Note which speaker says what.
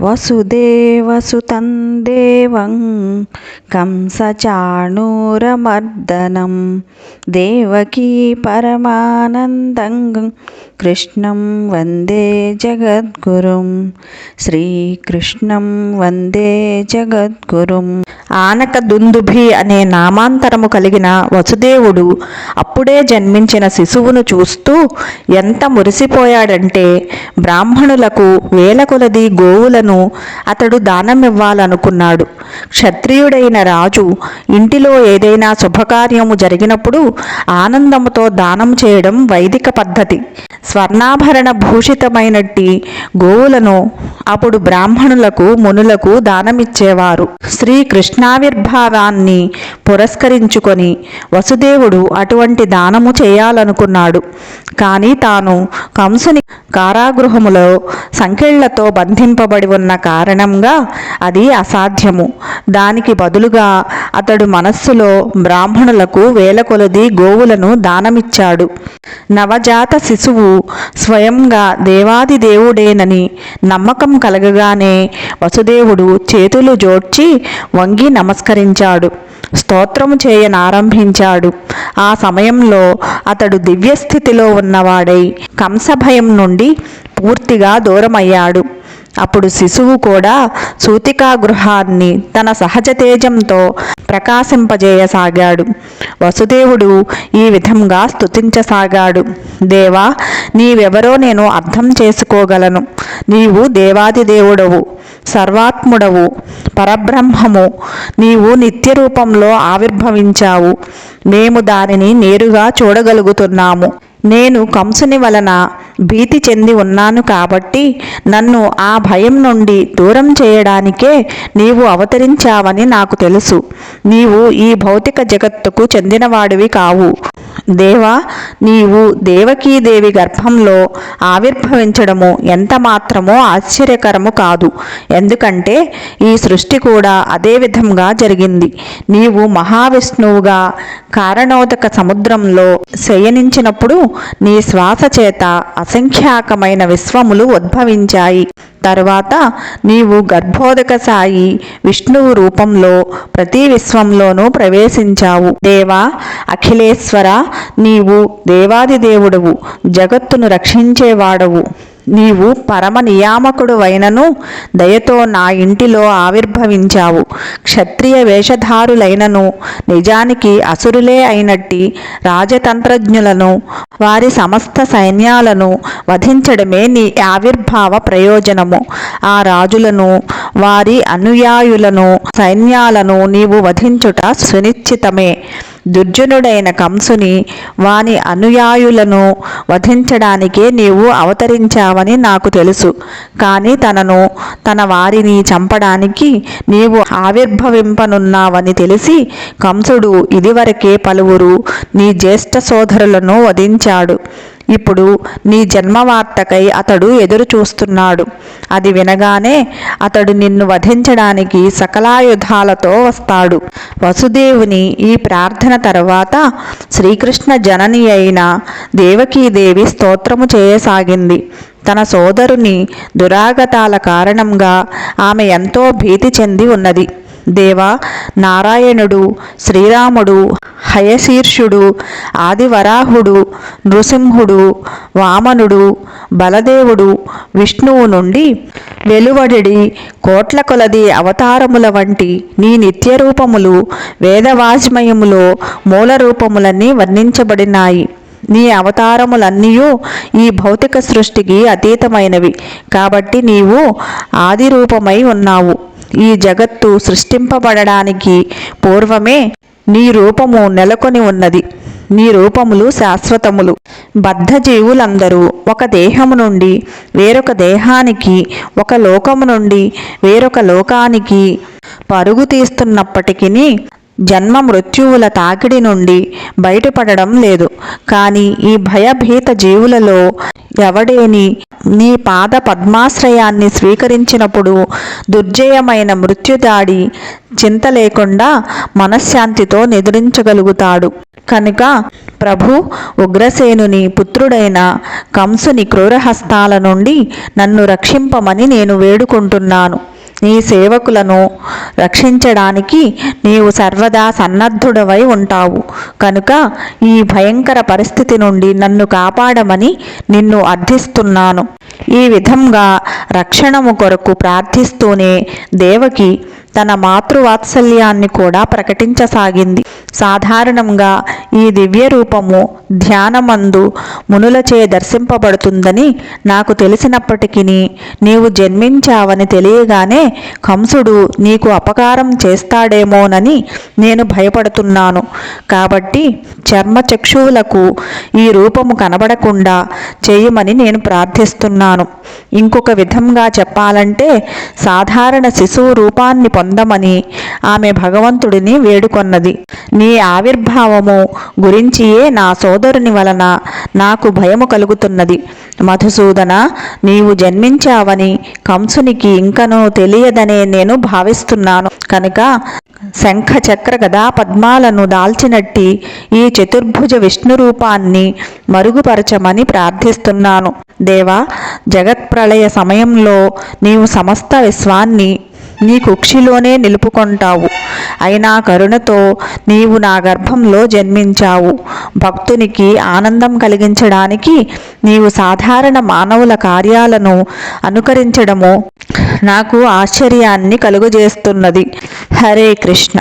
Speaker 1: వసుదేవసుతం దేవం కంసచాణూరమర్దనం దేవకీ పరమానందం కృష్ణం వందే జగద్గురుం. శ్రీకృష్ణం వందే జగద్గురుం. ఆనక దుందుభి అనే నామాంతరము కలిగిన వసుదేవుడు అప్పుడే జన్మించిన శిశువును చూస్తూ ఎంత మురిసిపోయాడంటే బ్రాహ్మణులకు వేల కొలది గోవులను అతడు దానమివ్వాలనుకున్నాడు. క్షత్రియుడైన రాజు ఇంటిలో ఏదైనా శుభకార్యము జరిగినప్పుడు ఆనందముతో దానం చేయడం వైదిక పద్ధతి. స్వర్ణాభరణ భూషితమైనట్టి గోవులను అప్పుడు బ్రాహ్మణులకు మునులకు దానమిచ్చేవారు. శ్రీకృష్ణావిర్భావాన్ని పురస్కరించుకొని వసుదేవుడు అటువంటి దానము చేయాలనుకున్నాడు. కానీ తాను కంసుని కారాగృహములో సంకెళ్లతో బంధింపబడి ఉన్న కారణంగా అది అసాధ్యము. దానికి బదులుగా అతడు మనస్సులో బ్రాహ్మణులకు వేల కొలది గోవులను దానమిచ్చాడు. నవజాత శిశువు స్వయంగా దేవాది దేవుడేనని నమ్మకం కలగగానే వసుదేవుడు చేతులు జోడ్చి వంగి నమస్కరించాడు. స్తోత్రము చేయనారంభించాడు. ఆ సమయంలో అతడు దివ్యస్థితిలో ఉన్నవాడై కంసభయం నుండి పూర్తిగా దూరమయ్యాడు. అప్పుడు శిశువు కూడా సూతికా గృహాన్ని తన సహజ తేజంతో ప్రకాశింపజేయసాగాడు. వసుదేవుడు ఈ విధంగా స్తుతించసాగాడు. దేవా, నీవెవరో నేను అర్థం చేసుకోగలను. నీవు దేవాది దేవుడవు, సర్వాత్ముడవు, పరబ్రహ్మము. నీవు నిత్యరూపంలో ఆవిర్భవించావు. మేము దానిని నేరుగా చూడగలుగుతున్నాము. నేను కంసుని వలన భీతి చెంది ఉన్నాను కాబట్టి నన్ను ఆ భయం నుండి దూరం చేయడానికే నీవు అవతరించావని నాకు తెలుసు. నీవు ఈ భౌతిక జగత్తుకు చెందినవాడివి కావు. దేవా, నీవు దేవకీదేవి గర్భంలో ఆవిర్భవించడము ఎంత మాత్రమో ఆశ్చర్యకరము కాదు. ఎందుకంటే ఈ సృష్టి కూడా అదే విధంగా జరిగింది. నీవు మహావిష్ణువుగా కారణోదక సముద్రంలో శయనించినప్పుడు నీ శ్వాస చేత అసంఖ్యాకమైన విశ్వములు ఉద్భవించాయి. తరువాత నీవు గర్భోదక సాయి విష్ణువు రూపంలో ప్రతి విశ్వంలోనూ ప్రవేశించావు. దేవా, అఖిలేశ్వర, నీవు దేవాది దేవుడవు, జగత్తును రక్షించేవాడవు. నీవు పరమ నియామకుడు వైనను దయతో నా ఇంటిలో ఆవిర్భవించావు. క్షత్రియ వేషధారులైనను నిజానికి అసురులే అయినట్టి రాజతంత్రజ్ఞులను వారి సమస్త సైన్యాలను వధించడమే నీ ఆవిర్భావ ప్రయోజనము. ఆ రాజులను వారి అనుయాయులను సైన్యాలను నీవు వధించుట సునిశ్చితమే. దుర్జనుడైన కంసుని వాని అనుయాయులను వధించడానికే నీవు అవతరించావని నాకు తెలుసు. కానీ తన వారిని చంపడానికి నీవు ఆవిర్భవింపనున్నావని తెలిసి కంసుడు ఇదివరకే పలువురు నీ జ్యేష్ఠ సోదరులను వధించాడు. ఇప్పుడు నీ జన్మవార్తకై అతడు ఎదురు చూస్తున్నాడు. అది వినగానే అతడు నిన్ను వధించడానికి సకలాయుధాలతో వస్తాడు. వసుదేవుని ఈ ప్రార్థన తరువాత శ్రీకృష్ణ జనని అయిన దేవకీదేవి స్తోత్రము చేయసాగింది. తన సోదరుని దురాగతాల కారణంగా ఆమె ఎంతో భీతి చెంది ఉన్నది. దేవా, నారాయణుడు, శ్రీరాముడు, హయశీర్షుడు, ఆదివరాహుడు, నృసింహుడు, వామనుడు, బలదేవుడు, విష్ణువు నుండి వెలువడి కోట్ల కొలది అవతారముల వంటి నీ నిత్యరూపములు వేదవాజ్మయములో మూల రూపములన్నీ వర్ణించబడినాయి. నీ అవతారములన్నీయూ ఈ భౌతిక సృష్టికి అతీతమైనవి కాబట్టి నీవు ఆది రూపమై ఉన్నావు. ఈ జగత్తు సృష్టింపబడడానికి పూర్వమే నీ రూపము నెలకొని ఉన్నది. నీ రూపములు శాశ్వతములు. బద్ధజీవులందరూ ఒక దేహము నుండి వేరొక దేహానికి, ఒక లోకము నుండి వేరొక లోకానికి పరుగు తీస్తున్నప్పటికీ జన్మ మృత్యువుల తాకిడి నుండి బయటపడడం లేదు. కానీ ఈ భయభీత జీవులలో ఎవడేని నీ పాద పద్మాశ్రయాన్ని స్వీకరించినప్పుడు దుర్జయమైన మృత్యుదాడి చింత లేకుండా మనశ్శాంతితో నిద్రించగలుగుతాడు. కనుక ప్రభు, ఉగ్రసేనుని పుత్రుడైన కంసుని క్రూరహస్తాల నుండి నన్ను రక్షింపమని నేను వేడుకుంటున్నాను. నీ సేవకులను రక్షించడానికి నీవు సర్వదా సన్నద్ధుడవై ఉంటావు. కనుక ఈ భయంకర పరిస్థితి నుండి నన్ను కాపాడమని నిన్ను అర్థిస్తున్నాను. ఈ విధంగా రక్షణము కొరకు ప్రార్థిస్తూనే దేవకి తన మాతృవాత్సల్యాన్ని కూడా ప్రకటించసాగింది. సాధారణంగా ఈ దివ్య రూపము ధ్యానమందు మునులచే దర్శింపబడుతుందని నాకు తెలిసినప్పటికీ నీవు జన్మించావని తెలియగానే కంసుడు నీకు అపకారం చేస్తాడేమోనని నేను భయపడుతున్నాను. కాబట్టి చర్మచక్షువులకు ఈ రూపము కనబడకుండా చేయమని నేను ప్రార్థిస్తున్నాను. ఇంకొక విధంగా చెప్పాలంటే సాధారణ శిశువు రూపాన్ని పొందమని ఆమె భగవంతుడిని వేడుకొన్నది. నీ ఆవిర్భావము గురించియే నా సోదరుని వలన నాకు భయము కలుగుతున్నది. మధుసూదన, నీవు జన్మించావని కంసునికి ఇంకనూ తెలియదనే నేను భావిస్తున్నాను. కనుక శంఖ చక్ర గదా పద్మాలను దాల్చినట్టి ఈ చతుర్భుజ విష్ణు రూపాన్ని మరుగుపరచమని ప్రార్థిస్తున్నాను. దేవా, జగత్ప్రళయ సమయంలో నీవు సమస్త విశ్వాన్ని నీ కుక్షిలోనే నిలుపుకొంటావు. అయినా కరుణతో నీవు నా గర్భంలో జన్మించావు. భక్తునికి ఆనందం కలిగించడానికి నీవు సాధారణ మానవుల కార్యాలను అనుకరించడము నాకు ఆశ్చర్యాన్ని కలుగజేస్తున్నది. హరే కృష్ణ.